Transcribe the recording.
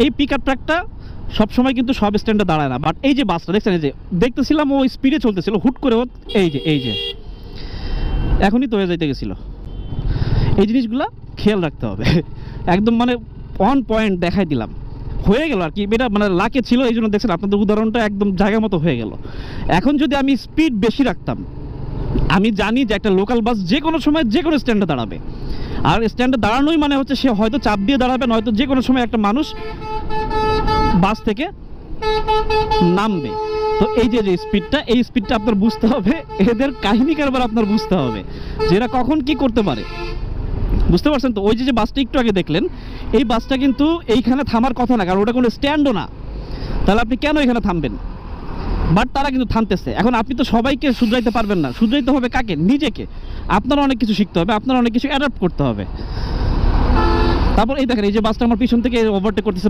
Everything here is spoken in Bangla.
এই পিক আপ ট্রাকটা সবসময় কিন্তু সব স্ট্যান্ডে দাঁড়ায় না, বাট এই যে বাসটা দেখছেন, এই যে দেখতেছিলাম ও স্পিডে চলতেছিল, হুট করে ও এই যে এখনই তো হয়ে যাইতে গেছিলো। এই জিনিসগুলো খেয়াল রাখতে হবে একদম মানে অন পয়েন্ট দেখাই দিলাম, হয়ে গেল আর কি, এটা মানে লাকে ছিল, এই জন্য দেখছেন আপনাদের উদাহরণটা একদম জায়গা মতো হয়ে গেল। এখন যদি আমি স্পিড বেশি রাখতাম, আমি জানি যে একটা লোকাল বাস যে কোনো সময় যে কোনো স্ট্যান্ডে দাঁড়াবে, আর স্ট্যান্ডে দাঁড়ানোই মানে হচ্ছে সে হয়তো চাপ দিয়ে দাঁড়াবে, নয়তো যে কোনো সময় একটা মানুষ বাস থেকে নামবে। তো এই যে স্পিডটা, এই স্পিডটা আপনার বুঝতে হবে, এদের কাহিনী কারবার আপনার বুঝতে হবে যে এরা কখন কি করতে পারে, বুঝতে পারছেন তো? ওই যে বাসটা একটু আগে দেখলেন, এই বাসটা কিন্তু এইখানে থামার কথা না, কারণ ওটা কোনো স্ট্যান্ডও না, তাহলে আপনি কেন এখানে থামবেন? বাট তারা কিন্তু থামতেছে। এখন আপনি তো সবাইকে শুধরাইতে পারবেন না, শুধরাইতে হবে কাকে? নিজেকে। আপনারা অনেক কিছু শিখতে হবে, আপনারা অনেক কিছু অ্যাডাপ্ট করতে হবে। তারপর এই দেখেন, এই যে বাসটা আমার পিছন থেকে ওভারটেক করতেছে।